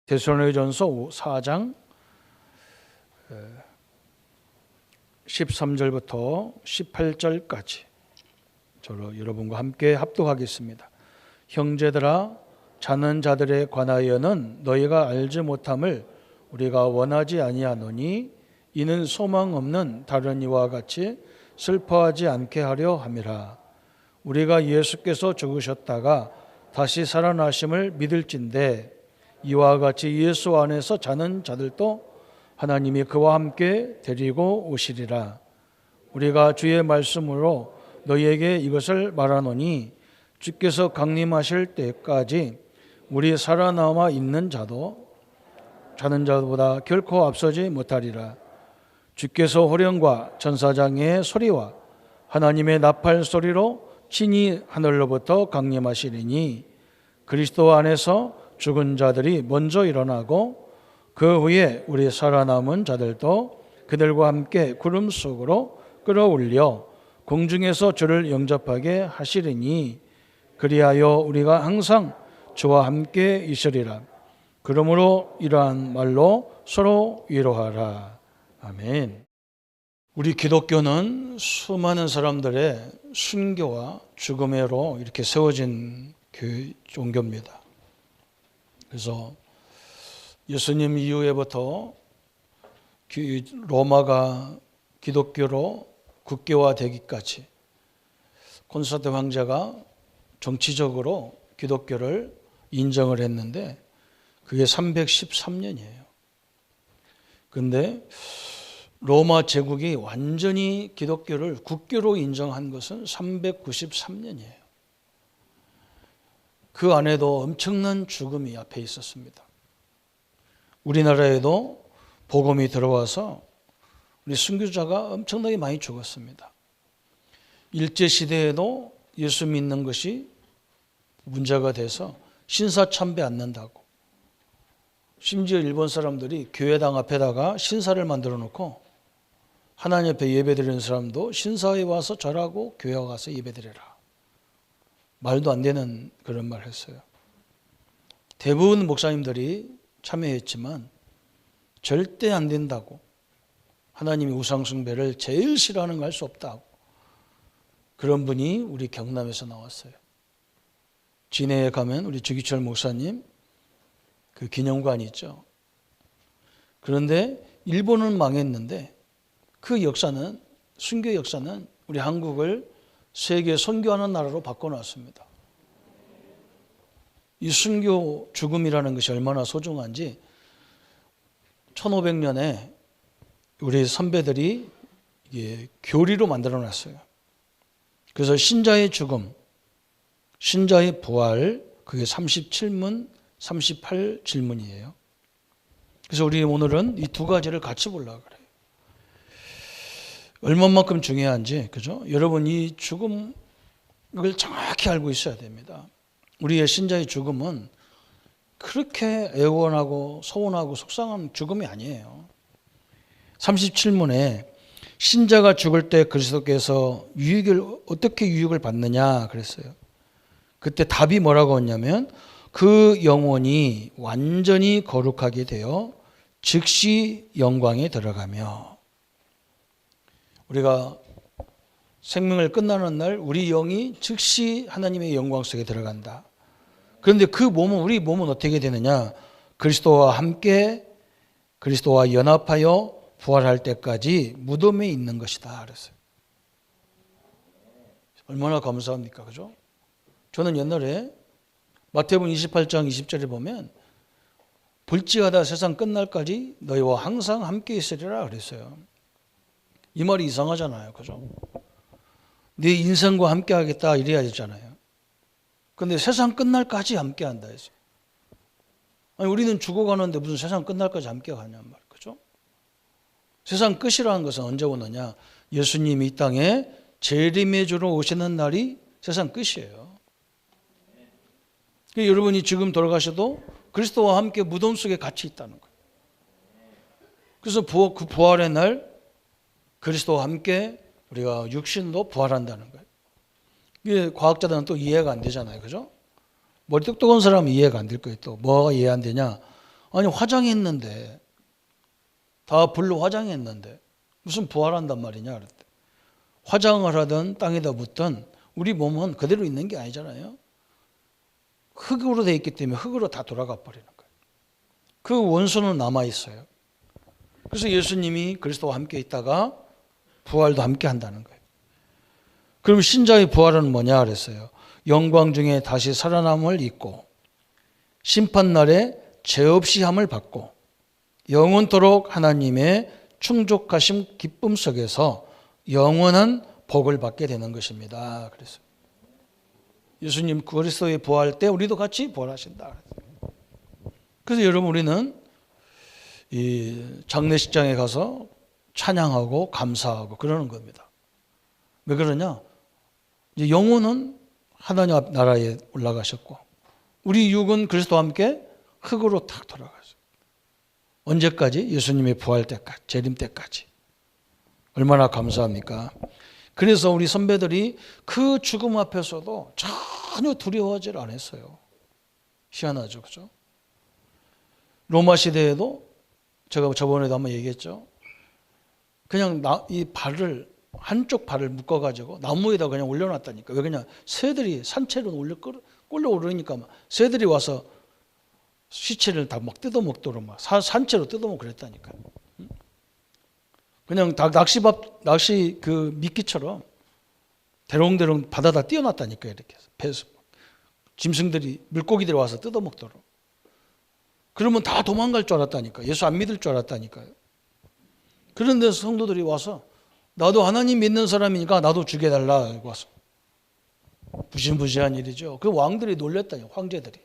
데살로니가전서 4장 13절부터 18절까지 저로 여러분과 함께 합독하겠습니다. 형제들아, 자는 자들에 관하여는 너희가 알지 못함을 우리가 원하지 아니하노니 이는 소망 없는 다른 이와 같이 슬퍼하지 않게 하려 함이라. 우리가 예수께서 죽으셨다가 다시 살아나심을 믿을진대 이와 같이 예수 안에서 자는 자들도 하나님이 그와 함께 데리고 오시리라. 우리가 주의 말씀으로 너희에게 이것을 말하노니 주께서 강림하실 때까지 우리 살아남아 있는 자도 자는 자보다 결코 앞서지 못하리라. 주께서 호령과 천사장의 소리와 하나님의 나팔 소리로 친히 하늘로부터 강림하시리니 그리스도 안에서 죽은 자들이 먼저 일어나고 그 후에 우리 살아남은 자들도 그들과 함께 구름 속으로 끌어올려 공중에서 주를 영접하게 하시리니 그리하여 우리가 항상 주와 함께 있으리라. 그러므로 이러한 말로 서로 위로하라. 아멘. 우리 기독교는 수많은 사람들의 순교와 죽음으로 이렇게 세워진 종교입니다. 그래서 예수님 이후에부터 로마가 기독교로 국교화되기까지 콘스탄틴 황제가 정치적으로 기독교를 인정을 했는데 그게 313년이에요. 그런데 로마 제국이 완전히 기독교를 국교로 인정한 것은 393년이에요. 그 안에도 엄청난 죽음이 앞에 있었습니다. 우리나라에도 복음이 들어와서 우리 순교자가 엄청나게 많이 죽었습니다. 일제시대에도 예수 믿는 것이 문제가 돼서 신사참배 않는다고. 심지어 일본 사람들이 교회당 앞에다가 신사를 만들어 놓고 하나님 앞에 예배드리는 사람도 신사에 와서 절하고 교회 가서 예배드려라. 말도 안 되는 그런 말을 했어요. 대부분 목사님들이 참여했지만 절대 안 된다고. 하나님이 우상숭배를 제일 싫어하는 거 할 수 없다고. 그런 분이 우리 경남에서 나왔어요. 진해에 가면 우리 주기철 목사님 그 기념관이 있죠. 그런데 일본은 망했는데 그 역사는 순교 역사는 우리 한국을 세계 선교하는 나라로 바꿔놨습니다. 이 순교 죽음이라는 것이 얼마나 소중한지 1500년에 우리 선배들이 이게 교리로 만들어놨어요. 그래서 신자의 죽음, 신자의 부활, 그게 37문, 38질문이에요. 그래서 우리 오늘은 이 두 가지를 같이 보려고 그래요. 얼마만큼 중요한지, 그죠? 여러분 이 죽음을 정확히 알고 있어야 됩니다. 우리의 신자의 죽음은 그렇게 애원하고 서운하고 속상한 죽음이 아니에요. 37문에 신자가 죽을 때 그리스도께서 어떻게 유익을 받느냐 그랬어요. 그때 답이 뭐라고 했냐면 그 영혼이 완전히 거룩하게 되어 즉시 영광에 들어가며 우리가 생명을 끝나는 날 우리 영이 즉시 하나님의 영광 속에 들어간다. 그런데 우리 몸은 어떻게 되느냐? 그리스도와 함께 그리스도와 연합하여 부활할 때까지 무덤에 있는 것이다 그랬어요. 얼마나 감사합니까? 그죠? 저는 옛날에 마태복음 28장 20절에 보면 볼지어다 세상 끝날까지 너희와 항상 함께 있으리라 그랬어요. 이 말이 이상하잖아요. 그죠? 네 인생과 함께 하겠다 이래야 되잖아요. 그런데 세상 끝날까지 함께 한다 했어요. 아니, 우리는 죽어가는데 무슨 세상 끝날까지 함께 가냔 말이에요. 그죠? 세상 끝이라는 것은 언제 오느냐? 예수님이 이 땅에 재림의 주로 오시는 날이 세상 끝이에요. 여러분이 지금 돌아가셔도 그리스도와 함께 무덤 속에 같이 있다는 거예요. 그래서 그 부활의 날 그리스도와 함께 우리가 육신도 부활한다는 거예요. 이게 과학자들은 또 이해가 안 되잖아요. 그죠? 머리 똑똑한 사람은 이해가 안 될 거예요. 또 뭐가 이해 안 되냐? 아니 화장했는데, 다 불로 화장했는데 무슨 부활한단 말이냐 그랬대. 화장을 하든 땅에다 묻든 우리 몸은 그대로 있는 게 아니잖아요. 흙으로 돼 있기 때문에 흙으로 다 돌아가 버리는 거예요. 그 원수는 남아 있어요. 그래서 예수님이 그리스도와 함께 있다가 부활도 함께 한다는 거예요. 그럼 신자의 부활은 뭐냐 그랬어요. 영광 중에 다시 살아남을 입고 심판날에 죄 없이 함을 받고 영원토록 하나님의 충족하심 기쁨 속에서 영원한 복을 받게 되는 것입니다. 그래서 예수님 그리스도의 부활 때 우리도 같이 부활하신다. 그래서 여러분 우리는 이 장례식장에 가서 찬양하고 감사하고 그러는 겁니다. 왜 그러냐? 이제 영혼은 하나님 나라에 올라가셨고 우리 육은 그리스도와 함께 흙으로 탁 돌아가죠. 언제까지? 예수님의 부활 때까지, 재림 때까지. 얼마나 감사합니까? 그래서 우리 선배들이 그 죽음 앞에서도 전혀 두려워하지 않았어요. 희한하죠, 그죠? 로마 시대에도 제가 저번에도 한번 얘기했죠. 그냥 이 발을 한쪽 발을 묶어가지고 나무에다 그냥 올려놨다니까. 왜 그냥 새들이 산채로 끌려 오르니까 막 새들이 와서 시체를 다 막 뜯어먹도록 막 산채로 뜯어먹고 그랬다니까. 그냥 낚시 그 미끼처럼 대롱대롱 바다다 띄워놨다니까 이렇게 배에서 짐승들이 물고기들이 와서 뜯어먹도록. 그러면 다 도망갈 줄 알았다니까. 예수 안 믿을 줄 알았다니까요. 그런 데서 성도들이 와서 나도 하나님 믿는 사람이니까 나도 죽여달라 와서 부신부신한 일이죠. 그 왕들이 놀랬다니까. 황제들이.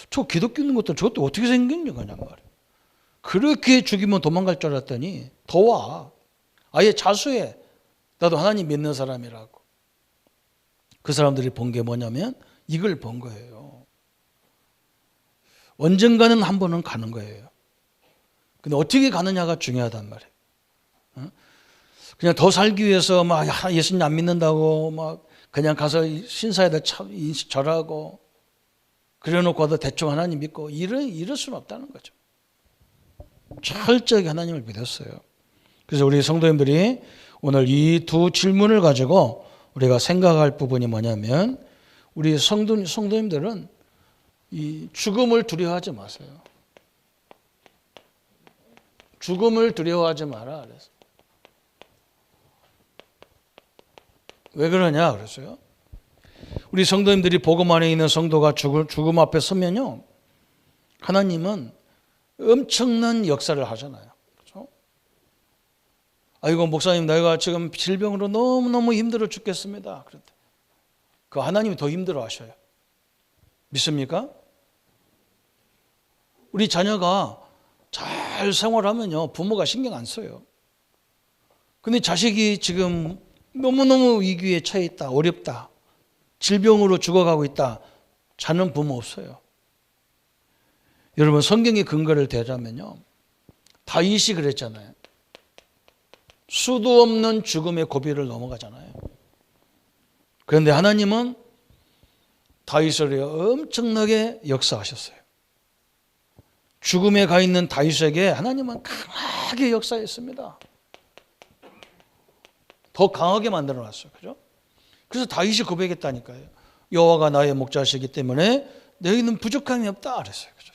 저 기독교 있는 것도 저것도 어떻게 생겼냐 그냥 말이에요. 그렇게 죽이면 도망갈 줄 알았더니 더 와. 아예 자수해. 나도 하나님 믿는 사람이라고. 그 사람들이 본 게 뭐냐면 이걸 본 거예요. 언젠가는 한 번은 가는 거예요. 근데 어떻게 가느냐가 중요하단 말이에요. 그냥 더 살기 위해서 막 예수님 안 믿는다고 막 그냥 가서 신사에다 절하고 그래놓고도 대충 하나님 믿고 이럴 수는 없다는 거죠. 철저하게 하나님을 믿었어요. 그래서 우리 성도님들이 오늘 이 두 질문을 가지고 우리가 생각할 부분이 뭐냐면 우리 성도님들은 이 죽음을 두려워하지 마세요. 죽음을 두려워하지 마라 그래서. 왜 그러냐 그랬어요. 우리 성도님들이 복음 안에 있는 성도가 죽음 앞에 서면요, 하나님은 엄청난 역사를 하잖아요. 그렇죠? 아이고 목사님 내가 지금 질병으로 너무너무 힘들어 죽겠습니다. 그런데 그 하나님이 더 힘들어 하셔요. 믿습니까? 우리 자녀가 잘 생활하면요 부모가 신경 안 써요. 근데 자식이 지금 너무너무 위기에 처해 있다, 어렵다, 질병으로 죽어가고 있다, 자는 부모 없어요. 여러분 성경의 근거를 대자면요, 다윗이 그랬잖아요. 수도 없는 죽음의 고비를 넘어가잖아요. 그런데 하나님은 다윗을 엄청나게 역사하셨어요. 죽음에 가 있는 다윗에게 하나님은 강하게 역사했습니다. 더 강하게 만들어놨어요. 그죠? 그래서 다윗이 고백했다니까요. 여호와가 나의 목자시기 때문에 너희는 부족함이 없다 그랬어요. 그죠?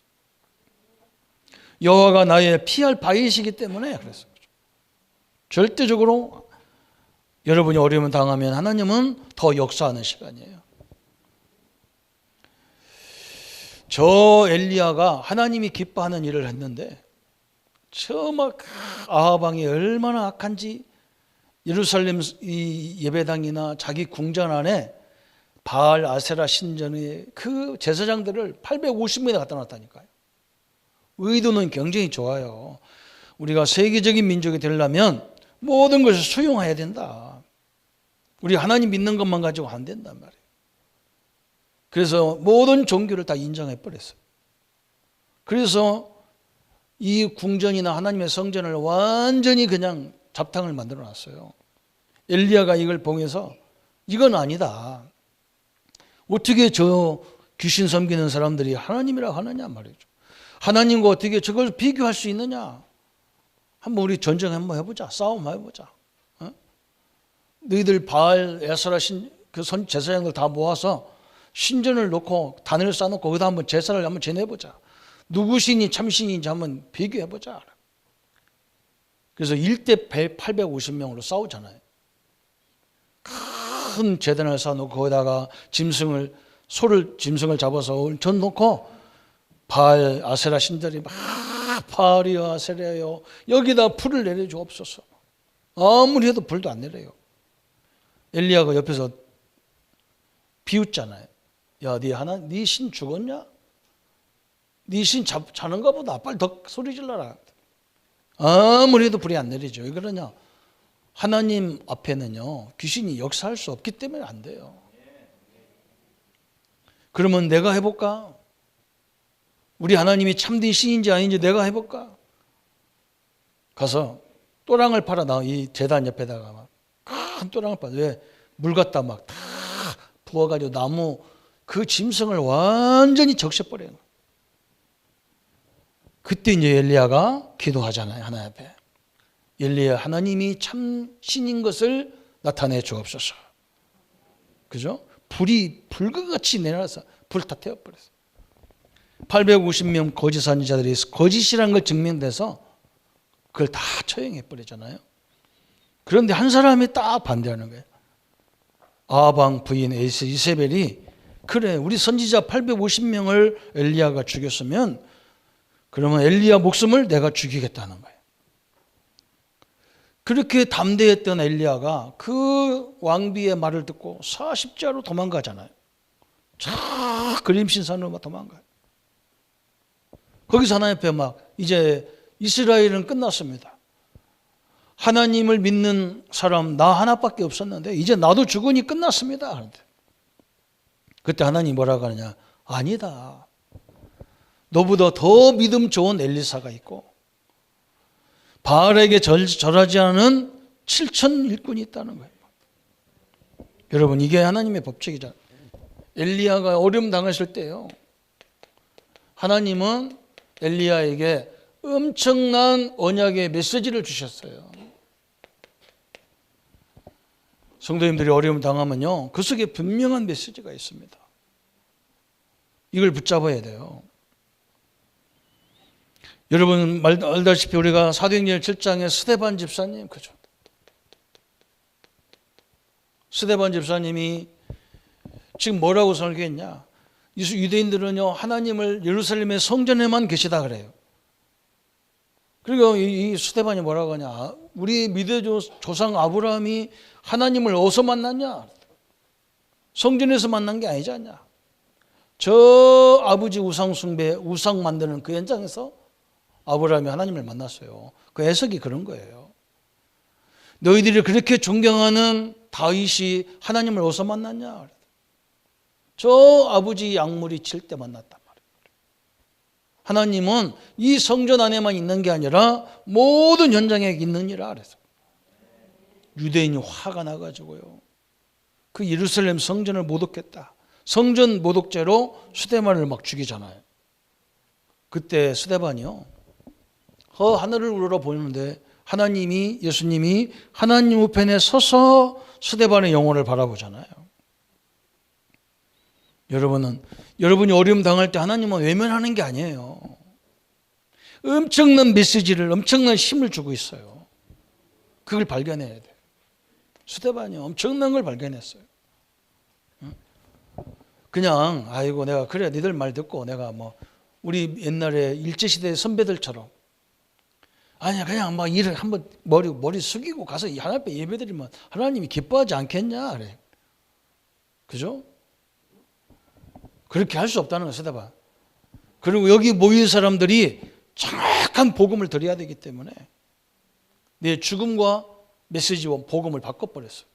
여호와가 나의 피할 바위시기 때문에 그랬어요. 그죠? 절대적으로 여러분이 어려움을 당하면 하나님은 더 역사하는 시간이에요. 저 엘리야가 하나님이 기뻐하는 일을 했는데 저 막 아합 왕이 얼마나 악한지 예루살렘 이 예배당이나 자기 궁전 안에 바알 아세라 신전의 그 제사장들을 850명이나 갖다 놨다니까요. 의도는 굉장히 좋아요. 우리가 세계적인 민족이 되려면 모든 것을 수용해야 된다. 우리 하나님 믿는 것만 가지고 안 된단 말이에요. 그래서 모든 종교를 다 인정해 버렸어요. 그래서 이 궁전이나 하나님의 성전을 완전히 그냥 잡탕을 만들어 놨어요. 엘리야가 이걸 보면서 이건 아니다. 어떻게 저 귀신 섬기는 사람들이 하나님이라고 하느냐 말이죠. 하나님과 어떻게 저걸 비교할 수 있느냐? 한번 우리 전쟁 한번 해보자. 싸움 해보자. 어? 너희들 바알, 에스라 그 제사장들 다 모아서 신전을 놓고 단을 쌓아놓고 거기다 한번 제사를 한번 지내보자. 누구 신이 참신인지 한번 비교해보자. 그래서 1대 850명으로 싸우잖아요. 큰 제단을 쌓아놓고 거기다가 짐승을 잡아서 전 놓고 바알, 아세라 신들이 막 바알이여 아세라여 여기다 불을 내려주옵소서. 아무리 해도 불도 안 내려요. 엘리야가 옆에서 비웃잖아요. 야, 네 신 죽었냐? 네 신 자는가 보다. 빨리 더 소리 질러라. 아무리 해도 불이 안 내리죠. 왜 그러냐? 하나님 앞에는요, 귀신이 역사할 수 없기 때문에 안 돼요. 그러면 내가 해볼까? 우리 하나님이 참된 신인지 아닌지 내가 해볼까? 가서 또랑을 팔아. 이 제단 옆에다가 막 큰 또랑을 팔아. 왜? 물 갖다 막 다 부어가지고 나무 그 짐승을 완전히 적셔버려요. 그때 이제 엘리야가 기도하잖아요. 하나님 앞에. 엘리야, 하나님이 참 신인 것을 나타내 주옵소서. 그죠? 불이 불같이 내려서 불 다 태워버렸어요. 850명 거짓 선지자들이 거짓이라는 걸 증명돼서 그걸 다 처형해버리잖아요. 그런데 한 사람이 딱 반대하는 거예요. 아방 부인 이세벨이 그래, 우리 선지자 850명을 엘리야가 죽였으면 그러면 엘리야 목숨을 내가 죽이겠다는 거예요. 그렇게 담대했던 엘리야가 그 왕비의 말을 듣고 40자로 도망가잖아요. 자, 그림신산으로 막 도망가요. 거기서 하나님 앞에 막 이제 이스라엘은 끝났습니다. 하나님을 믿는 사람 나 하나밖에 없었는데 이제 나도 죽으니 끝났습니다. 그때 하나님 뭐라고 하느냐? 아니다. 너보다 더 믿음 좋은 엘리사가 있고 바알에게 절하지 않은 7천 일꾼이 있다는 거예요. 여러분, 이게 하나님의 법칙이잖아요. 엘리야가 어려움 당했을 때요, 하나님은 엘리야에게 엄청난 언약의 메시지를 주셨어요. 성도님들이 어려움 당하면요, 그 속에 분명한 메시지가 있습니다. 이걸 붙잡아야 돼요. 여러분 알다시피 우리가 사도행전 7장에 스데반 집사님, 그죠? 스데반 집사님이 지금 뭐라고 설교했냐? 유대인들은요, 하나님을 예루살렘의 성전에만 계시다 그래요. 그리고 이 스데반이 뭐라고 하냐? 우리 믿의 조상 아브라함이 하나님을 어디서 만났냐? 성전에서 만난 게 아니지 않냐? 저 아버지 우상 숭배, 우상 만드는 그 현장에서 아브라함이 하나님을 만났어요. 그 해석이 그런 거예요. 너희들이 그렇게 존경하는 다윗이 하나님을 어디서 만났냐? 저 아버지 약물이 칠 때 만났단 말이에요. 하나님은 이 성전 안에만 있는 게 아니라 모든 현장에 있느니라 그래서 유대인이 화가 나가지고요, 그 예루살렘 성전을 모독했다. 성전 모독죄로 스데반을 막 죽이잖아요. 그때 스데반이요, 하늘을 우러러보는데 예수님이 하나님 우편에 서서 스데반의 영혼을 바라보잖아요. 여러분이 어려움 당할 때 하나님은 외면하는 게 아니에요. 엄청난 메시지를, 엄청난 힘을 주고 있어요. 그걸 발견해야 돼요. 스데반이 엄청난 걸 발견했어요. 그냥 아이고 내가 그래 니들 말 듣고 내가 뭐 우리 옛날에 일제시대 선배들처럼 아니야 그냥 막 일을 한번 머리 숙이고 가서 하나님 앞에 예배드리면 하나님이 기뻐하지 않겠냐 그래. 그죠? 그렇게 할 수 없다는 거예요. 스데반. 그리고 여기 모인 사람들이 정확한 복음을 드려야 되기 때문에 내 죽음과 메시지와 복음을 바꿔버렸어요.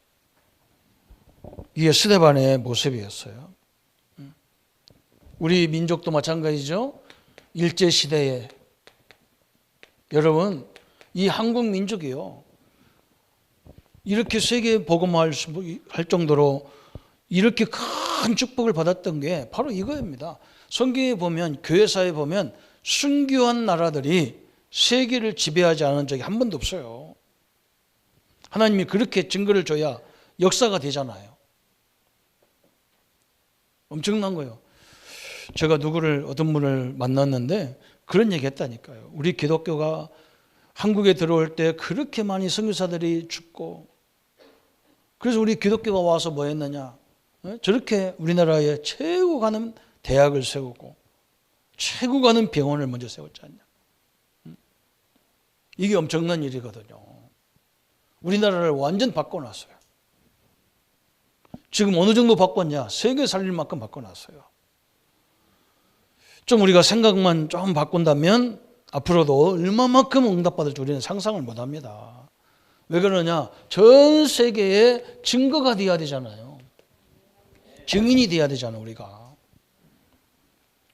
이게 스데반의 모습이었어요. 우리 민족도 마찬가지죠. 일제시대에 여러분 이 한국 민족이요, 이렇게 세계 복음화할 정도로 이렇게 큰 축복을 받았던 게 바로 이거입니다. 성경에 보면, 교회사에 보면 순교한 나라들이 세계를 지배하지 않은 적이 한 번도 없어요. 하나님이 그렇게 증거를 줘야 역사가 되잖아요. 엄청난 거예요. 제가 어떤 분을 만났는데 그런 얘기 했다니까요. 우리 기독교가 한국에 들어올 때 그렇게 많이 선교사들이 죽고, 그래서 우리 기독교가 와서 뭐 했느냐, 저렇게 우리나라에 최고 가는 대학을 세우고 최고 가는 병원을 먼저 세웠지 않냐. 이게 엄청난 일이거든요. 우리나라를 완전 바꿔놨어요. 지금 어느 정도 바꿨냐? 세계 살릴 만큼 바꿔놨어요. 좀 우리가 생각만 좀 바꾼다면 앞으로도 얼마만큼 응답받을 줄 우리는 상상을 못합니다. 왜 그러냐? 전 세계에 증거가 돼야 되잖아요. 증인이 돼야 되잖아요.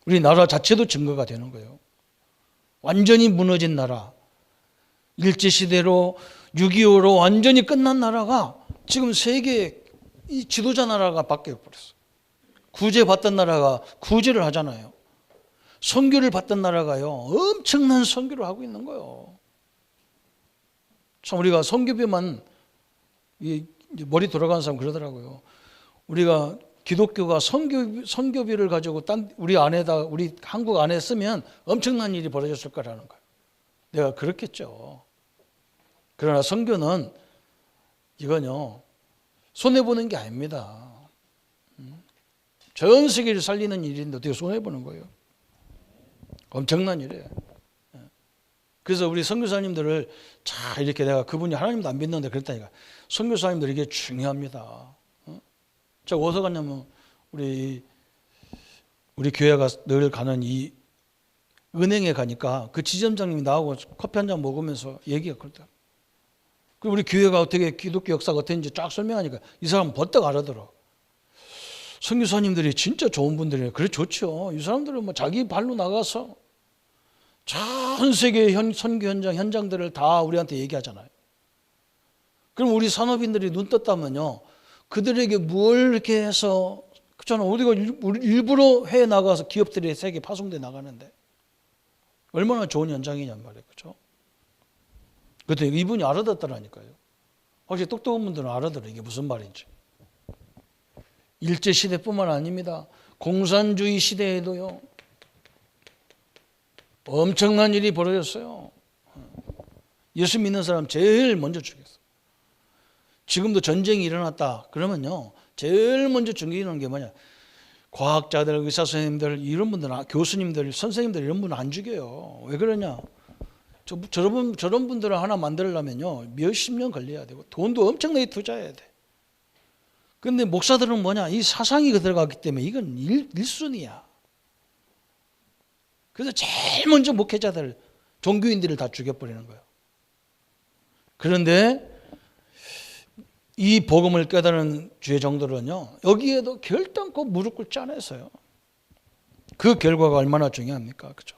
우리 나라 자체도 증거가 되는 거예요. 완전히 무너진 나라, 일제시대로 6.25로 완전히 끝난 나라가 지금 세계의 이 지도자 나라가 바뀌어버렸어요. 구제받던 나라가 구제를 하잖아요. 선교를 받던 나라가요, 엄청난 선교를 하고 있는 거예요. 참 우리가 선교비만, 머리 돌아가는 사람 그러더라고요. 우리가 기독교가 선교비를 가지고 우리 한국 안에 쓰면 엄청난 일이 벌어졌을 거라는 거예요. 내가 그렇겠죠. 그러나 선교는 이건요, 손해보는 게 아닙니다. 전 세계를 살리는 일인데 어떻게 손해보는 거예요? 엄청난 일이에요. 그래서 우리 선교사님들을 잘 이렇게, 내가 그분이 하나님도 안 믿는데 그랬다니까. 선교사님들 이게 중요합니다. 제가 어디서 갔냐면 우리 교회가 늘 가는 이 은행에 가니까 그 지점장님이 나하고 커피 한 잔 먹으면서 얘기했거든. 그리고 우리 교회가 어떻게 기독교 역사가 어땠는지 쫙 설명하니까 이 사람은 벌떡 알아들어. 선교사님들이 진짜 좋은 분들이에요. 그래 좋죠. 이 사람들은 뭐 자기 발로 나가서 전 세계 선교 현장들을 다 우리한테 얘기하잖아요. 그럼 우리 산업인들이 눈 떴다면요, 그들에게 뭘 이렇게 해서, 그렇잖아. 우리가 일부러 해외 나가서 기업들이 세계 파송돼 나가는데 얼마나 좋은 현장이냔 말이에요. 그렇죠? 그때 이분이 알아듣더라니까요. 확실히 똑똑한 분들은 알아들어 이게 무슨 말인지. 일제시대뿐만 아닙니다. 공산주의 시대에도요, 엄청난 일이 벌어졌어요. 예수 믿는 사람 제일 먼저 죽였어요. 지금도 전쟁이 일어났다 그러면요, 제일 먼저 죽이는 게 뭐냐? 과학자들, 의사 선생님들, 이런 분들, 교수님들, 선생님들, 이런 분은 안 죽여요. 왜 그러냐? 저런 분들을 하나 만들려면요, 몇십 년 걸려야 되고 돈도 엄청나게 투자해야 돼. 근데 목사들은 뭐냐? 이 사상이 들어가기 때문에 이건 일순위야. 그래서 제일 먼저 목회자들, 종교인들을 다 죽여버리는 거예요. 그런데 이 복음을 깨달은 주의 정도는요, 여기에도 결단코 무릎 꿇지 않았어요. 그 결과가 얼마나 중요합니까? 그죠?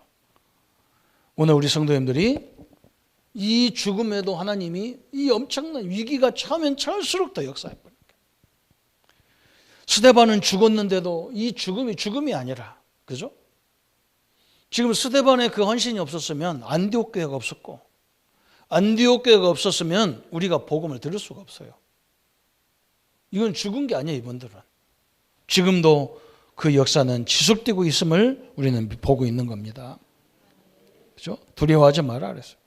오늘 우리 성도님들이 이 죽음에도 하나님이 이 엄청난 위기가 차면 차올수록 더 역사해버립니다. 스데반은 죽었는데도 이 죽음이 아니라, 그죠? 지금 스데반의 그 헌신이 없었으면 안디옥 교회가 없었고, 안디옥 교회가 없었으면 우리가 복음을 들을 수가 없어요. 이건 죽은 게 아니에요, 이분들은. 지금도 그 역사는 지속되고 있음을 우리는 보고 있는 겁니다. 그죠? 두려워하지 마라 그랬어요.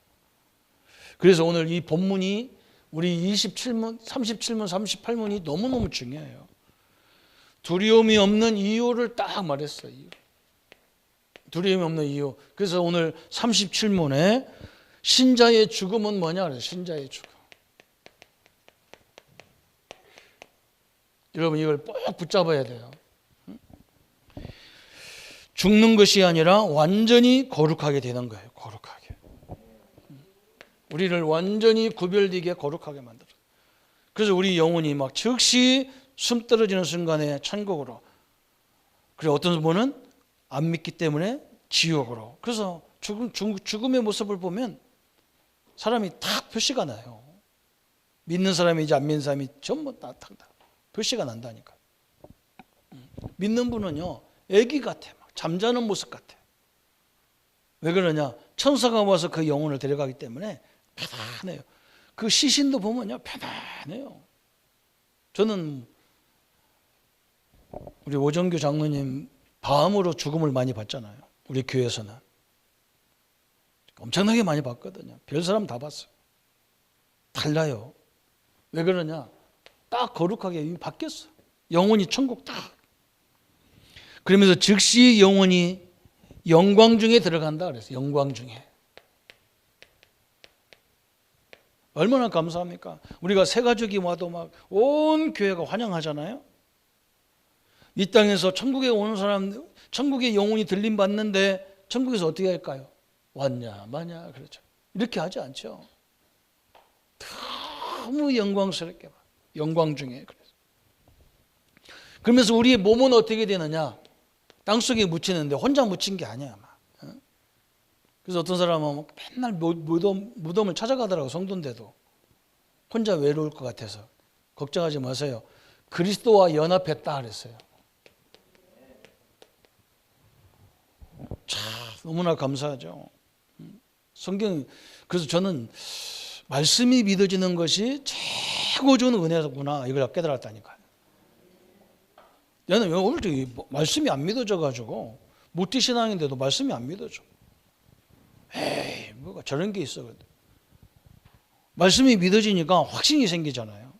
그래서 오늘 이 본문이 우리 37문, 38문이 너무너무 중요해요. 두려움이 없는 이유를 딱 말했어요. 두려움이 없는 이유. 그래서 오늘 37문에 신자의 죽음은 뭐냐 그래요. 신자의 죽음. 여러분 이걸 꼭 붙잡아야 돼요. 죽는 것이 아니라 완전히 거룩하게 되는 거예요. 거룩하게. 우리를 완전히 구별되게 거룩하게 만들어. 그래서 우리 영혼이 막 즉시 숨 떨어지는 순간에 천국으로. 그리고 어떤 분은 안 믿기 때문에 지옥으로. 그래서 죽음의 모습을 보면 사람이 딱 표시가 나요. 믿는 사람이지 안 믿는 사람이 전부 다 표시가 난다니까. 믿는 분은요, 애기 같아. 막 잠자는 모습 같아. 왜 그러냐? 천사가 와서 그 영혼을 데려가기 때문에 편안해요. 그 시신도 보면요, 편안해요. 저는 우리 오정규 장로님 밤으로 죽음을 많이 봤잖아요. 우리 교회에서는 엄청나게 많이 봤거든요. 별 사람 다 봤어요. 달라요. 왜 그러냐? 딱 거룩하게 바뀌었어. 영혼이 천국 딱. 그러면서 즉시 영혼이 영광 중에 들어간다 그랬어요. 영광 중에. 얼마나 감사합니까? 우리가 새 가족이 와도 막 온 교회가 환영하잖아요. 이 땅에서 천국에 오는 사람, 천국의 영혼이 들림 받는데 천국에서 어떻게 할까요? 왔냐 마냐 그렇죠. 이렇게 하지 않죠. 너무 영광스럽게 봐. 영광 중에. 그러면서 우리의 몸은 어떻게 되느냐? 땅속에 묻히는데 혼자 묻힌 게 아니야. 그래서 어떤 사람은 맨날 무덤을 찾아가더라고. 성도인데도 혼자 외로울 것 같아서. 걱정하지 마세요. 그리스도와 연합했다 그랬어요. 참 너무나 감사하죠. 성경, 그래서 저는 말씀이 믿어지는 것이 최고 좋은 은혜구나 이걸 깨달았다니까요. 얘는 왜 오늘 말씀이 안 믿어져가지고 모태신앙인데도 말씀이 안 믿어져. 에이 뭐가 저런 게 있어. 말씀이 믿어지니까 확신이 생기잖아요.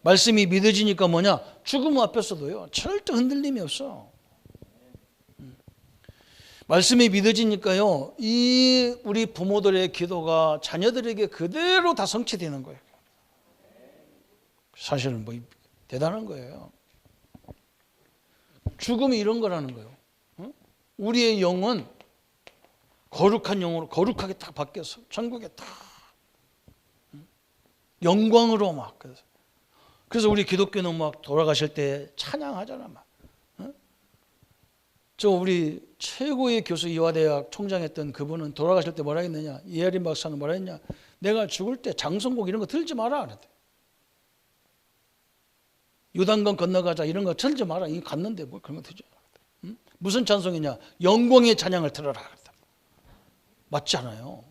말씀이 믿어지니까 뭐냐? 죽음 앞에서도요 절대 흔들림이 없어. 말씀이 믿어지니까요 이 우리 부모들의 기도가 자녀들에게 그대로 다 성취되는 거예요. 사실은 뭐 대단한 거예요. 죽음이 이런 거라는 거예요. 우리의 영은 거룩한 영으로 거룩하게 딱 바뀌어서 천국에 딱 영광으로 막. 그래서 우리 기독교는 막 돌아가실 때 찬양하잖아 막. 저 우리 최고의 교수 이화대학 총장했던 그분은 돌아가실 때 뭐라 했느냐? 이혜린 박사는 뭐라 했냐? 내가 죽을 때 장성곡 이런 거 들지 마라 그랬대. 요단강 건너가자 이런 거 틀지 마라. 이거 갔는데 뭐 그런 거 들지 마라. 무슨 찬송이냐? 영광의 찬양을 들어라 그랬다. 맞지 않아요?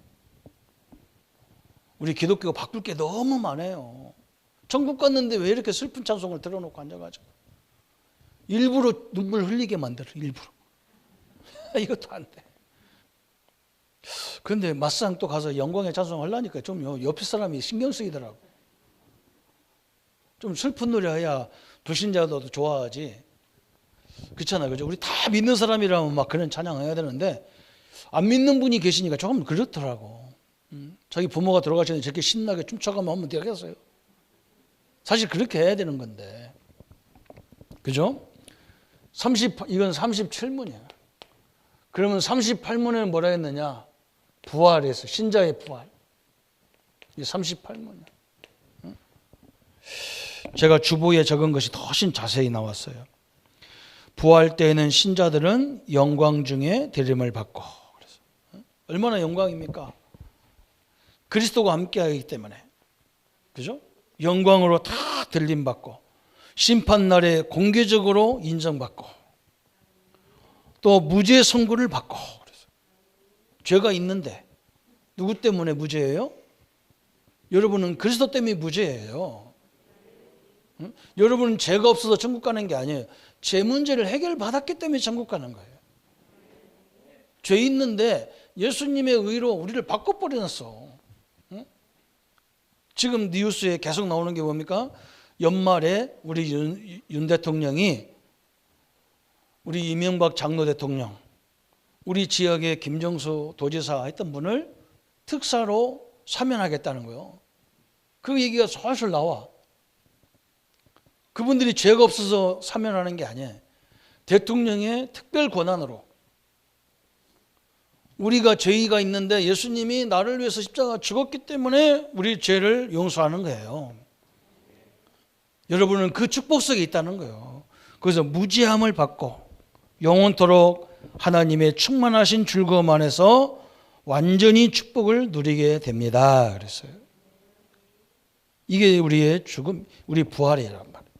우리 기독교가 바꿀 게 너무 많아요. 천국 갔는데 왜 이렇게 슬픈 찬송을 들어놓고 앉아가지고 일부러 눈물 흘리게 만들어. 일부러. 이것도 안 돼. 그런데 막상 또 가서 영광의 찬송 하려니까 좀 옆에 사람이 신경 쓰이더라고. 좀 슬픈 노래 해야 불신자도 좋아하지. 그렇잖아요. 그죠? 우리 다 믿는 사람이라면 막 그런 찬양해야 되는데 안 믿는 분이 계시니까 조금 그렇더라고. 자기 부모가 돌아가시는데 저렇게 신나게 춤춰가면 하면 되겠어요? 사실 그렇게 해야 되는 건데. 그죠? 이건 37문이야. 그러면 38문에는 뭐라 했느냐? 부활에서 신자의 부활. 이 38문이야. 제가 주보에 적은 것이 더 훨씬 자세히 나왔어요. 부활 때에는 신자들은 영광 중에 들림을 받고. 그래서 얼마나 영광입니까? 그리스도가 함께하기 때문에. 그죠? 영광으로 다 들림 받고 심판날에 공개적으로 인정받고 또 무죄 선고를 받고. 그래서 죄가 있는데 누구 때문에 무죄예요? 여러분은 그리스도 때문에 무죄예요. 응? 여러분은 죄가 없어서 천국 가는 게 아니에요. 죄 문제를 해결받았기 때문에 천국 가는 거예요. 죄 있는데 예수님의 의로 우리를 바꿔버려놨어. 응? 지금 뉴스에 계속 나오는 게 뭡니까? 연말에 우리 윤 대통령이 우리 이명박 장로 대통령, 우리 지역의 김정수 도지사 했던 분을 특사로 사면하겠다는 거예요. 그 얘기가 솔솔 나와. 그분들이 죄가 없어서 사면하는 게 아니에요. 대통령의 특별 권한으로. 우리가 죄가 있는데 예수님이 나를 위해서 십자가 죽었기 때문에 우리 죄를 용서하는 거예요. 여러분은 그 축복 속에 있다는 거예요. 그래서 무죄함을 받고 영원토록 하나님의 충만하신 즐거움 안에서 완전히 축복을 누리게 됩니다. 그랬어요. 이게 우리의 죽음, 우리 부활이란 말이에요.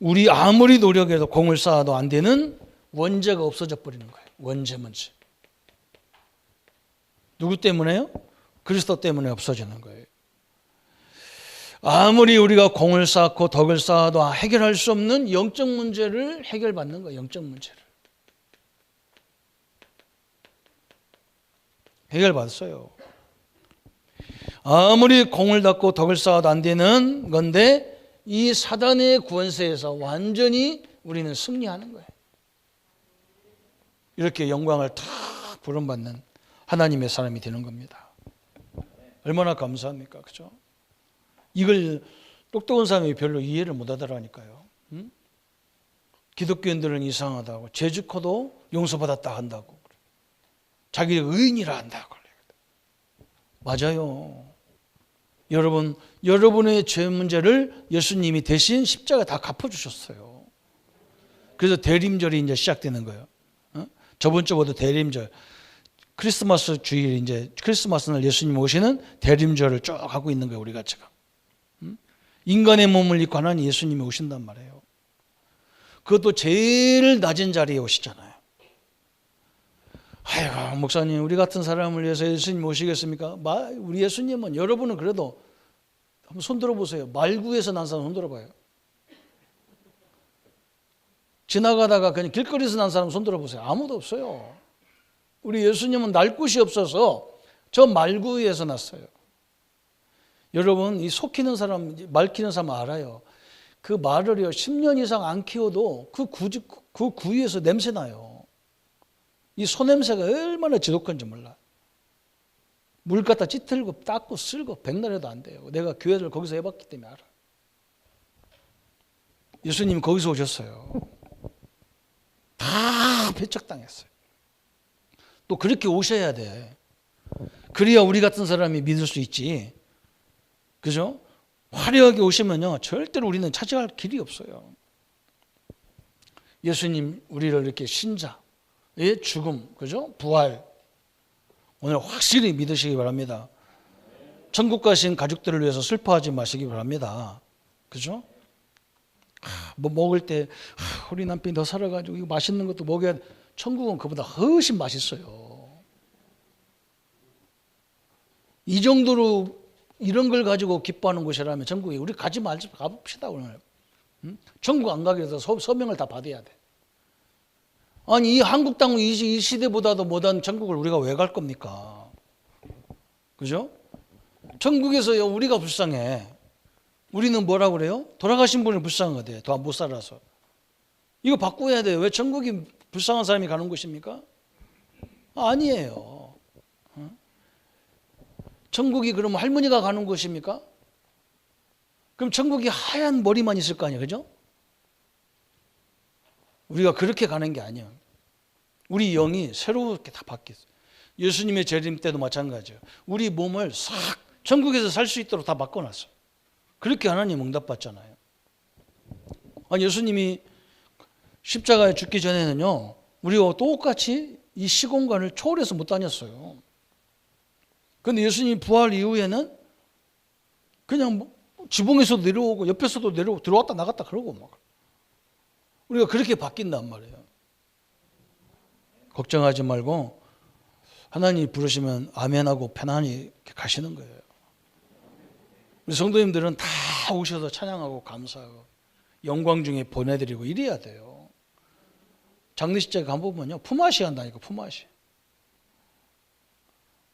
우리 아무리 노력해도 공을 쌓아도 안 되는 원죄가 없어져 버리는 거예요. 원죄 문제. 누구 때문에요? 그리스도 때문에 없어지는 거예요. 아무리 우리가 공을 쌓고 덕을 쌓아도 해결할 수 없는 영적 문제를 해결받는 거예요. 영적 문제를. 해결받았어요. 아무리 공을 닦고 덕을 쌓아도 안 되는 건데 이 사단의 구원세에서 완전히 우리는 승리하는 거예요. 이렇게 영광을 탁 부름받는 하나님의 사람이 되는 겁니다. 얼마나 감사합니까? 그죠? 이걸 똑똑한 사람이 별로 이해를 못 하더라니까요. 응? 기독교인들은 이상하다고, 죄짓고도 용서받았다 한다고, 자기 의인이라 한다고. 맞아요. 여러분, 여러분의 죄 문제를 예수님이 대신 십자가 다 갚아주셨어요. 그래서 대림절이 이제 시작되는 거예요. 저번 주보다 대림절, 크리스마스 주일, 이제 크리스마스 날 예수님 오시는 대림절을 쭉 하고 있는 거예요, 우리가 지금. 인간의 몸을 입고 하나님 예수님이 오신단 말이에요. 그것도 제일 낮은 자리에 오시잖아요. 아이고, 목사님, 우리 같은 사람을 위해서 예수님 오시겠습니까? 우리 예수님은, 여러분은 그래도 한번 손 들어보세요. 말구에서 난 사람 손 들어봐요. 지나가다가 그냥 길거리에서 난 사람 손 들어보세요. 아무도 없어요. 우리 예수님은 날 곳이 없어서 저 말구에서 났어요. 여러분, 이 속히는 사람, 말 키는 사람 알아요. 그 말을요 10년 이상 안 키워도 그 구유에서 냄새 나요. 이 소냄새가 얼마나 지독한지 몰라. 물 갖다 찌틀고 닦고 쓸고 백날 해도 안 돼요. 내가 교회를 거기서 해봤기 때문에 알아. 예수님 거기서 오셨어요. 다 배척당했어요. 또 그렇게 오셔야 돼. 그래야 우리 같은 사람이 믿을 수 있지. 그죠? 화려하게 오시면요 절대로 우리는 차지할 길이 없어요. 예수님 우리를 이렇게 신자의 죽음, 그죠? 부활 오늘 확실히 믿으시기 바랍니다. 천국 가신 가족들을 위해서 슬퍼하지 마시기 바랍니다. 그죠? 뭐 먹을 때 우리 남편이 더 살아가지고 이거 맛있는 것도 먹여야 돼. 천국은 그보다 훨씬 맛있어요. 이 정도로 이런 걸 가지고 기뻐하는 곳이라면 천국에 우리 가지 말지 가봅시다 오늘. 천국 안 가기 위해서 서명을 다 받아야 돼. 아니 이 한국 땅 이 시대보다도 못한 천국을 우리가 왜 갈 겁니까? 그죠? 천국에서요 우리가 불쌍해. 우리는 뭐라고 그래요? 돌아가신 분이 불쌍하대. 더 못 살아서. 이거 바꿔야 돼요. 왜 천국이 불쌍한 사람이 가는 곳입니까? 아니에요. 천국이 그럼 할머니가 가는 곳입니까? 그럼 천국이 하얀 머리만 있을 거 아니에요. 그죠? 우리가 그렇게 가는 게 아니에요. 우리 영이 새롭게 다 바뀌었어요. 예수님의 재림 때도 마찬가지예요. 우리 몸을 싹 천국에서 살 수 있도록 다 바꿔놨어요. 그렇게 하나님 응답받잖아요. 아니 예수님이 십자가에 죽기 전에는요 우리가 똑같이 이 시공간을 초월해서 못 다녔어요. 그런데 예수님 부활 이후에는 그냥 뭐 지붕에서도 내려오고 옆에서도 내려오고 들어왔다 나갔다 그러고 막 우리가 그렇게 바뀐단 말이에요. 걱정하지 말고 하나님이 부르시면 아멘하고 편안히 가시는 거예요. 우리 성도님들은 다 오셔서 찬양하고 감사하고 영광 중에 보내드리고 이래야 돼요. 장례식장에 가보면요 품앗이 한다니까. 품앗이.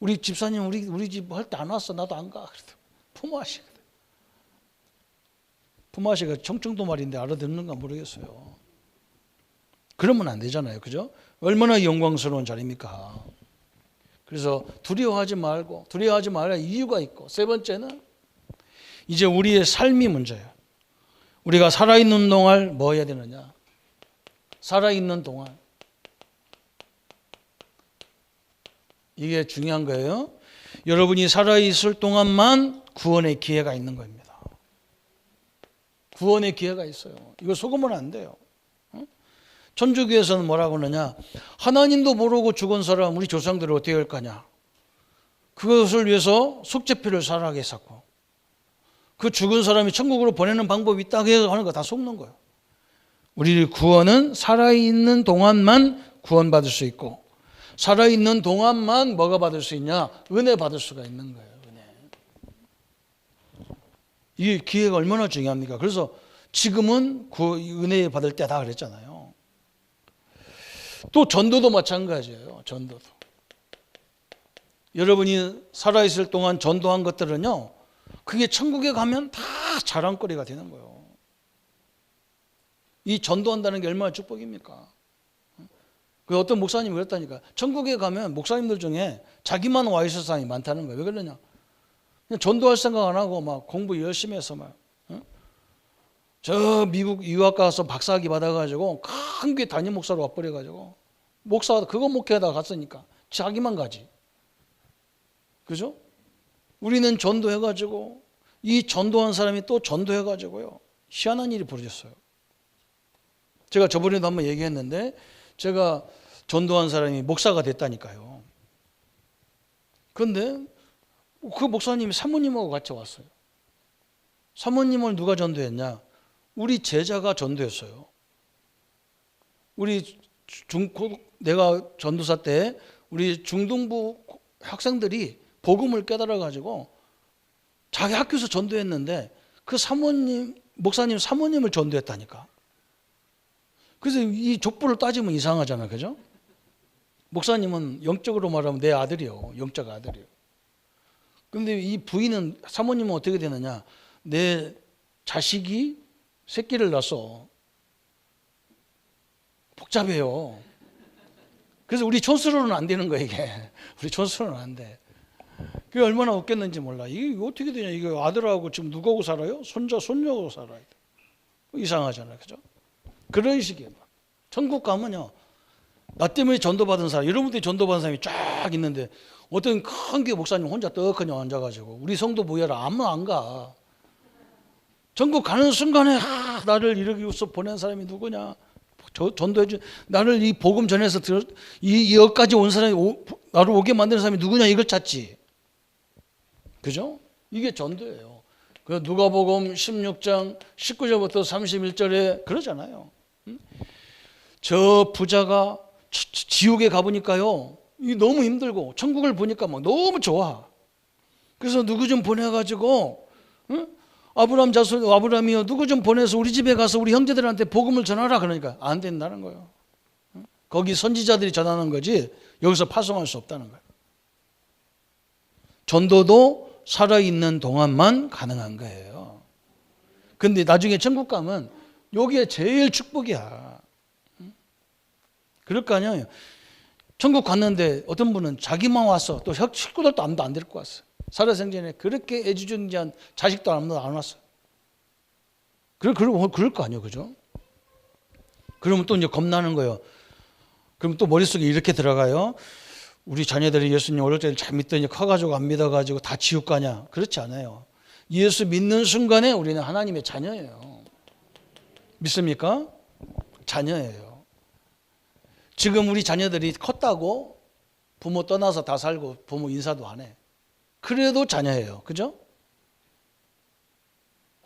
우리 집사님 우리 집 할 때 안 왔어. 나도 안 가. 품앗이거든. 품앗이가 청청도 말인데 알아듣는가 모르겠어요. 그러면 안 되잖아요. 그죠? 얼마나 영광스러운 자리입니까? 그래서 두려워하지 말아야 이유가 있고, 세 번째는 이제 우리의 삶이 문제예요. 우리가 살아있는 동안 뭐 해야 되느냐? 살아있는 동안 이게 중요한 거예요. 여러분이 살아있을 동안만 구원의 기회가 있는 겁니다. 구원의 기회가 있어요. 이거 속으면 안 돼요. 천주교에서는 뭐라고 하느냐? 하나님도 모르고 죽은 사람 우리 조상들을 어떻게 할 거냐? 그것을 위해서 속죄표를 살아가게 했었고 그 죽은 사람이 천국으로 보내는 방법이 있다고 해서 하는 거 다 속는 거예요. 우리 구원은 살아있는 동안만 구원받을 수 있고 살아있는 동안만 뭐가 받을 수 있냐? 은혜 받을 수가 있는 거예요. 은혜. 이 기회가 얼마나 중요합니까? 그래서 지금은 그 은혜 받을 때다 그랬잖아요. 또 전도도 마찬가지예요. 전도도. 여러분이 살아있을 동안 전도한 것들은요, 그게 천국에 가면 다 자랑거리가 되는 거예요. 이 전도한다는 게 얼마나 축복입니까? 그 어떤 목사님이 그랬다니까. 천국에 가면 목사님들 중에 자기만 와 있을 사람이 많다는 거예요. 왜 그러냐? 그냥 전도할 생각 안 하고 막 공부 열심히 해서 막, 저 미국 유학 가서 박사학위 받아가지고 큰 교회 담임 목사로 와버려가지고 목사 그거 목회하다가 갔으니까 자기만 가지. 그죠? 우리는 전도해가지고 이 전도한 사람이 또 전도해가지고요, 희한한 일이 벌어졌어요. 제가 저번에도 한번 얘기했는데, 제가 전도한 사람이 목사가 됐다니까요. 그런데 그 목사님이 사모님하고 같이 왔어요. 사모님을 누가 전도했냐? 우리 제자가 전도했어요. 우리 내가 전도사 때 우리 중등부 학생들이 복음을 깨달아가지고 자기 학교에서 전도했는데 그 사모님, 목사님 사모님을 전도했다니까. 그래서 이 족보를 따지면 이상하잖아요. 그죠? 목사님은 영적으로 말하면 내 아들이요. 영적 아들이요. 그런데 이 부인은, 사모님은 어떻게 되느냐? 내 자식이 새끼를 낳았어. 복잡해요. 그래서 우리 촌스러로는 안 되는 거야, 이게. 우리 촌스러로는 안 돼. 그게 얼마나 웃겼는지 몰라. 이게 어떻게 되냐? 이거 아들하고 지금 누구하고 살아요? 손녀하고 살아야 돼. 이상하잖아요. 그죠? 그런 식이에요. 천국 가면요, 나 때문에 전도받은 사람, 여러분들이 전도받은 사람이 쫙 있는데 어떤 큰 게 목사님 혼자 떡하니 앉아가지고 우리 성도 모여라. 아무 안 가. 천국 가는 순간에 나를 이렇게 위해서 보낸 사람이 누구냐? 전도해준, 나를 이 복음 전해서 이 여기까지 온 사람이, 나를 오게 만드는 사람이 누구냐? 이걸 찾지. 그죠? 이게 전도예요. 그 누가복음 16장 19절부터 31절에 그러잖아요. 저 부자가 지옥에 가보니까요, 이 너무 힘들고 천국을 보니까 막 너무 좋아. 그래서 누구 좀 보내가지고, 아브라함 자손, 아브라함이요, 누구 좀 보내서 우리 집에 가서 우리 형제들한테 복음을 전하라. 그러니까 안 된다는 거예요. 거기 선지자들이 전하는 거지 여기서 파송할 수 없다는 거예요. 전도도 살아있는 동안만 가능한 거예요. 근데 나중에 천국 가면 여기에 제일 축복이야. 그럴 거 아니에요. 천국 갔는데 어떤 분은 자기만 왔어. 또 식구들도 안 데리고 왔어. 살아생전에 그렇게 애지중지한 자식도 안 왔어. 그럴 거 아니에요. 그죠? 그러면 또 이제 겁나는 거예요. 그럼 또 머릿속에 이렇게 들어가요. 우리 자녀들이 예수님 어릴 때 잘 믿더니 커가지고 안 믿어가지고 다 지옥 가냐? 그렇지 않아요. 예수 믿는 순간에 우리는 하나님의 자녀예요. 믿습니까? 자녀예요. 지금 우리 자녀들이 컸다고 부모 떠나서 다 살고 부모 인사도 안 해. 그래도 자녀예요. 그죠?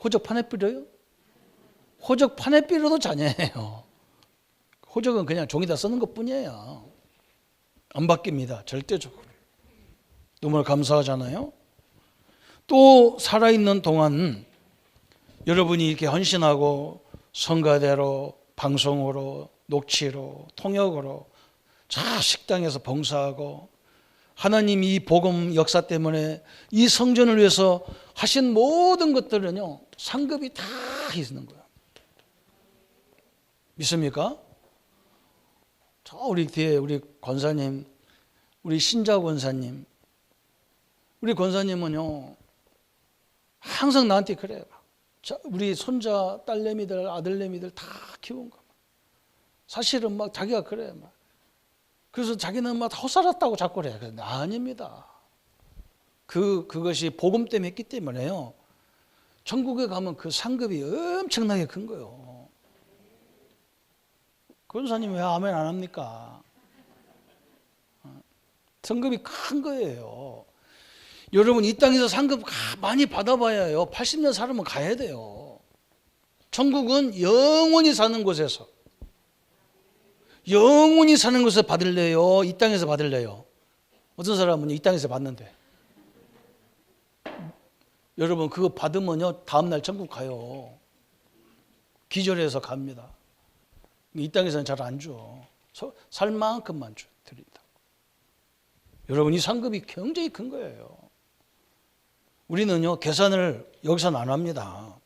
호적 판에 뿌려요? 호적 판에 뿌려도 자녀예요. 호적은 그냥 종이다 쓰는 것 뿐이에요. 안 바뀝니다. 절대적으로. 너무 감사하잖아요. 또 살아있는 동안 여러분이 이렇게 헌신하고 성가대로, 방송으로, 녹취로, 통역으로, 자 식당에서 봉사하고, 하나님이 이 복음 역사 때문에 이 성전을 위해서 하신 모든 것들은요, 상급이 다 있는 거예요. 믿습니까? 저 우리 뒤에 우리 권사님, 우리 신자 권사님, 우리 권사님은요 항상 나한테 그래요. 우리 손자, 딸내미들, 아들내미들 다 키운 거. 사실은 막 자기가 그래. 막. 그래서 자기는 막 헛살았다고 자꾸 그래. 아닙니다. 그것이 복음 때문에 했기 때문에요. 천국에 가면 그 상급이 엄청나게 큰 거예요. 권사님 왜 아멘 안 합니까? 상급이 큰 거예요. 여러분 이 땅에서 상급 많이 받아봐야 해요. 80년 살면 가야 돼요. 천국은 영원히 사는 곳에서, 영원히 사는 것을 받을래요? 이 땅에서 받을래요? 어떤 사람은 이 땅에서 받는데. 여러분 그거 받으면요 다음날 천국 가요. 기절해서 갑니다. 이 땅에서는 잘 안 줘. 살 만큼만 드린다. 여러분 이 상급이 굉장히 큰 거예요. 우리는요 계산을 여기서는 안 합니다.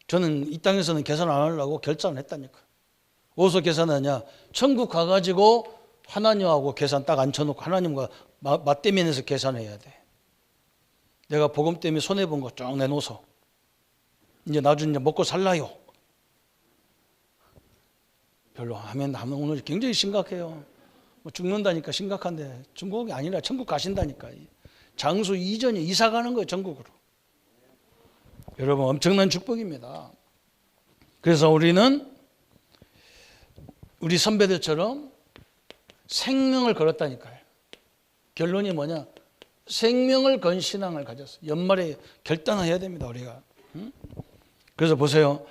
저는 이 땅에서는 계산 안 하려고 결단을 했다니까. 어디서 계산하냐? 천국 가가지고 하나님하고 계산 딱 앉혀놓고 하나님과 맞대면에서 계산해야 돼. 내가 복음 때문에 손해본 거 쭉 내놓아서 이제 나중에 이제 먹고 살라요. 별로 하면 오늘 굉장히 심각해요. 뭐 죽는다니까 심각한데 중국이 아니라 천국 가신다니까. 장수 이전에 이사 가는 거예요, 천국으로. 여러분 엄청난 축복입니다. 그래서 우리는 우리 선배들처럼 생명을 걸었다니까요. 결론이 뭐냐? 생명을 건 신앙을 가졌어요. 연말에 결단을 해야 됩니다, 우리가. 그래서 보세요.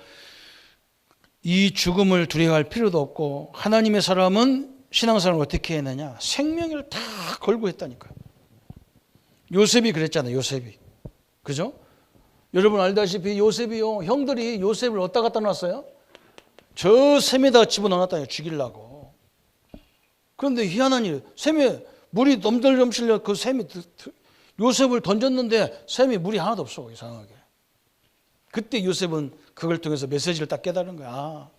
이 죽음을 두려워할 필요도 없고 하나님의 사람은 신앙생활을 어떻게 했느냐? 생명을 다 걸고 했다니까요. 요셉이 그랬잖아요, 요셉이. 그죠? 여러분 알다시피 요셉이요, 형들이 요셉을 어디다 갖다 놨어요? 저 샘에다 집어넣었다니까 죽이려고. 그런데 희한한 일, 샘에 물이 넘실넘실려 그 샘이 요셉을 던졌는데 샘이 물이 하나도 없어, 이상하게. 그때 요셉은 그걸 통해서 메시지를 딱 깨달은 거야. 아,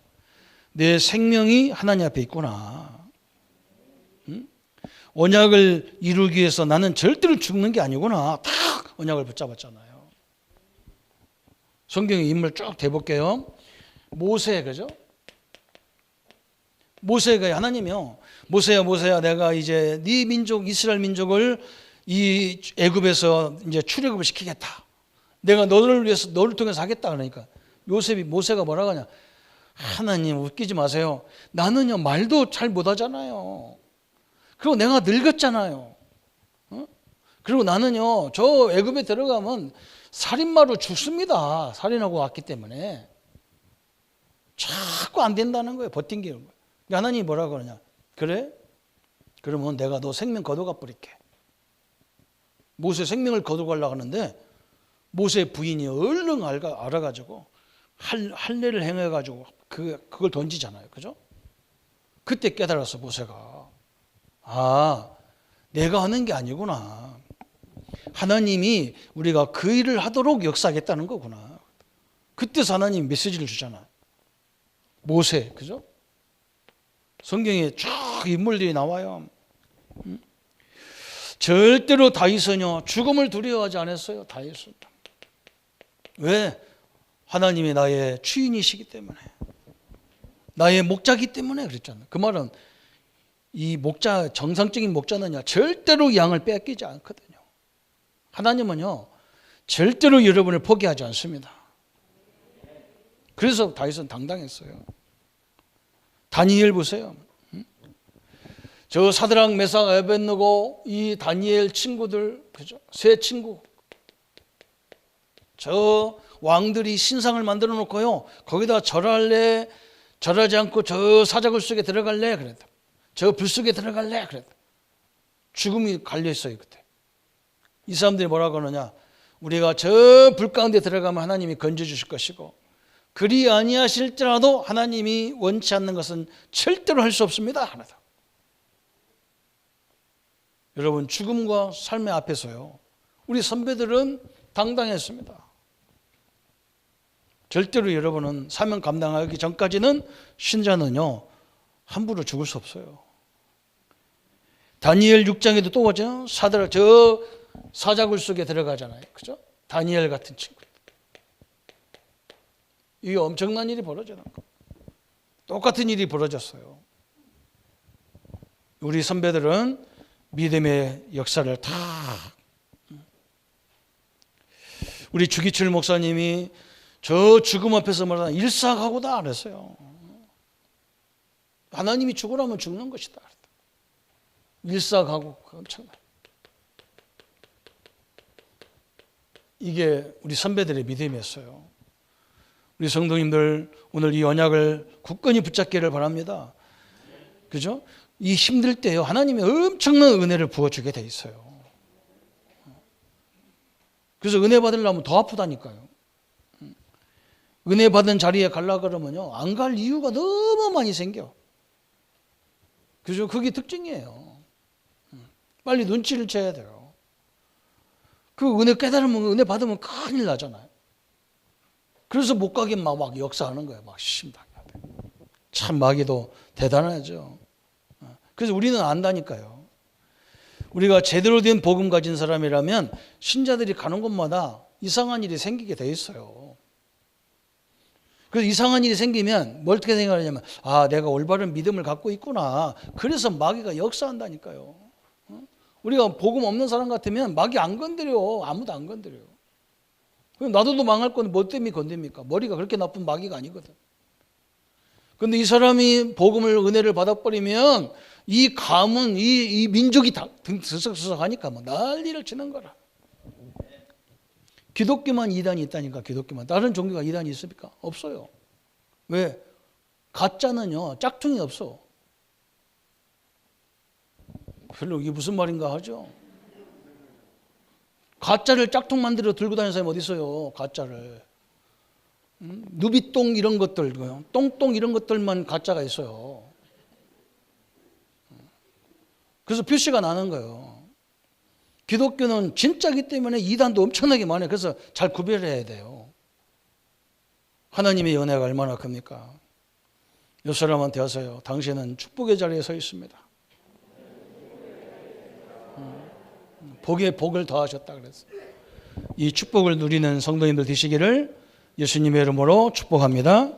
내 생명이 하나님 앞에 있구나. 언약을 이루기 위해서 나는 절대로 죽는 게 아니구나. 딱 언약을 붙잡았잖아요. 성경의 인물 쭉 대볼게요. 모세, 그죠? 모세가 하나님이요. 모세야, 내가 이제 네 민족 이스라엘 민족을 이 애굽에서 이제 출애굽을 시키겠다. 내가 너를 위해서 너를 통해서 하겠다. 그러니까 모세가 뭐라고 하냐? 하나님 웃기지 마세요. 나는요 말도 잘 못하잖아요. 그리고 내가 늙었잖아요. 그리고 나는요 저 애굽에 들어가면 살인마로 죽습니다. 살인하고 왔기 때문에 자꾸 안 된다는 거예요. 버팅기는 거예요. 하나님이 뭐라고 그러냐? 그래? 그러면 내가 너 생명 거둬가 뿌릴게. 모세 생명을 거둬가려고 하는데 모세 부인이 얼른 알아가지고 할례를 행해가지고 그걸 던지잖아요. 그죠? 그때 깨달았어 모세가. 아, 내가 하는 게 아니구나. 하나님이 우리가 그 일을 하도록 역사하겠다는 거구나. 그때서 하나님이 메시지를 주잖아. 모세, 그죠? 성경에 쭉 인물들이 나와요. 절대로 다윗은요 죽음을 두려워하지 않았어요. 다윗은. 왜? 하나님이 나의 주인이시기 때문에, 나의 목자기 때문에 그랬잖아요. 그 말은 이 목자, 정상적인 목자는요 절대로 양을 뺏기지 않거든요. 하나님은요 절대로 여러분을 포기하지 않습니다. 그래서 다윗은 당당했어요. 다니엘 보세요. 저 사드락 메삭 아벤느고 이 다니엘 친구들, 그죠? 세 친구. 저 왕들이 신상을 만들어 놓고요. 거기다 절할래? 절하지 않고 저 사자굴 속에 들어갈래? 그랬다. 저 불 속에 들어갈래? 그랬다. 죽음이 갈려 있어요, 그때. 이 사람들이 뭐라고 하느냐? 우리가 저 불 가운데 들어가면 하나님이 건져 주실 것이고 그리 아니하실지라도 하나님이 원치 않는 것은 절대로 할 수 없습니다. 하나다. 여러분 죽음과 삶의 앞에서요 우리 선배들은 당당했습니다. 절대로 여러분은 사명 감당하기 전까지는 신자는요 함부로 죽을 수 없어요. 다니엘 6장에도 또 보죠. 사드락 저 사자굴 속에 들어가잖아요. 그죠? 다니엘 같은 친구. 이게 엄청난 일이 벌어져요. 똑같은 일이 벌어졌어요. 우리 선배들은 믿음의 역사를 다. 우리 주기철 목사님이 저 죽음 앞에서 말하는 일사각오다 그랬어요. 하나님이 죽으라면 죽는 것이다. 일사각오. 엄청나. 이게 우리 선배들의 믿음이었어요. 우리 성도님들 오늘 이 언약을 굳건히 붙잡기를 바랍니다. 그죠? 이 힘들 때요, 하나님이 엄청난 은혜를 부어주게 돼 있어요. 그래서 은혜 받으려면 더 아프다니까요. 은혜 받은 자리에 가려고 그러면요, 안 갈 이유가 너무 많이 생겨. 그죠? 그게 특징이에요. 빨리 눈치를 채야 돼요. 그 은혜 깨달으면, 은혜 받으면 큰일 나잖아요. 그래서 못 가게 막 역사하는 거예요. 막 심당하게. 참 마귀도 대단하죠. 그래서 우리는 안다니까요. 우리가 제대로 된 복음 가진 사람이라면 신자들이 가는 곳마다 이상한 일이 생기게 돼 있어요. 그래서 이상한 일이 생기면 뭘 어떻게 생각하냐면, 아, 내가 올바른 믿음을 갖고 있구나. 그래서 마귀가 역사한다니까요. 우리가 복음 없는 사람 같으면 마귀 안 건드려. 아무도 안 건드려요. 그럼 나도 망할 건데 뭐 때문에 건듭니까? 머리가 그렇게 나쁜 마귀가 아니거든. 근데 이 사람이 복음을, 은혜를 받아버리면 이 가문, 이 민족이 다 들썩들썩하니까 막 난리를 치는 거라. 기독교만 이단이 있다니까. 기독교만. 다른 종교가 이단이 있습니까? 없어요. 왜? 가짜는요, 짝퉁이 없어. 별로 이게 무슨 말인가 하죠. 가짜를 짝퉁 만들어 들고 다니는 사람이 어디 있어요? 가짜를. 누비똥 이런 것들, 똥똥 이런 것들만 가짜가 있어요. 그래서 표시가 나는 거예요. 기독교는 진짜기 때문에 이단도 엄청나게 많아요. 그래서 잘 구별해야 돼요. 하나님의 은혜가 얼마나 큽니까? 이 사람한테 하세요. 당신은 축복의 자리에 서 있습니다. 복에 복을 더하셨다 그랬어요. 이 축복을 누리는 성도님들 되시기를 예수님의 이름으로 축복합니다.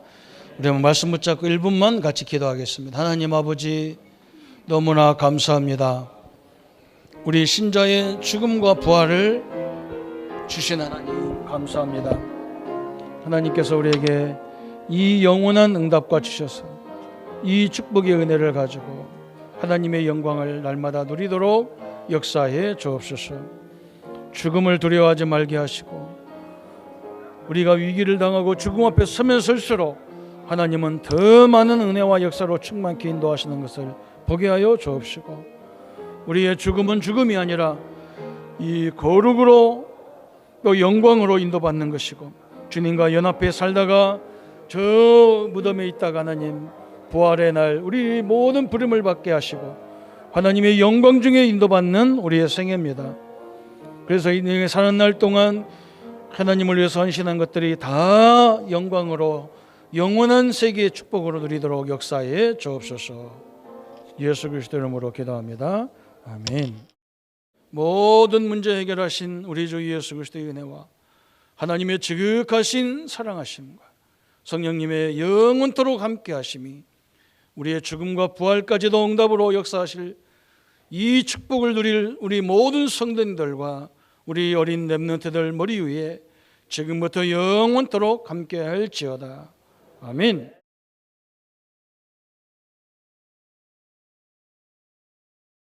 우리 한번 말씀 붙잡고 1분만 같이 기도하겠습니다. 하나님 아버지, 너무나 감사합니다. 우리 신자의 죽음과 부활을 주신 하나님 감사합니다. 하나님께서 우리에게 이 영원한 응답과 주셔서 이 축복의 은혜를 가지고 하나님의 영광을 날마다 누리도록 역사해 주옵소서. 죽음을 두려워하지 말게 하시고 우리가 위기를 당하고 죽음 앞에 서면 설수록 하나님은 더 많은 은혜와 역사로 충만케 인도하시는 것을 보게 하여 주옵시고 우리의 죽음은 죽음이 아니라 이 거룩으로 또 영광으로 인도받는 것이고 주님과 연합해 살다가 저 무덤에 있다가 하나님 부활의 날 우리 모든 부름을 받게 하시고 하나님의 영광 중에 인도받는 우리의 생애입니다. 그래서 이 인생에 사는 날 동안 하나님을 위해서 헌신한 것들이 다 영광으로 영원한 세계의 축복으로 누리도록 역사에 주옵소서. 예수 그리스도 이름으로 기도합니다. 아멘. 모든 문제 해결하신 우리 주 예수 그리스도의 은혜와 하나님의 지극하신 사랑하심과 성령님의 영원토록 함께 하심이 우리의 죽음과 부활까지도 응답으로 역사하실 이 축복을 누릴 우리 모든 성도님들과 우리 어린 렘넌트들 머리 위에 지금부터 영원토록 함께 할지어다. 아멘.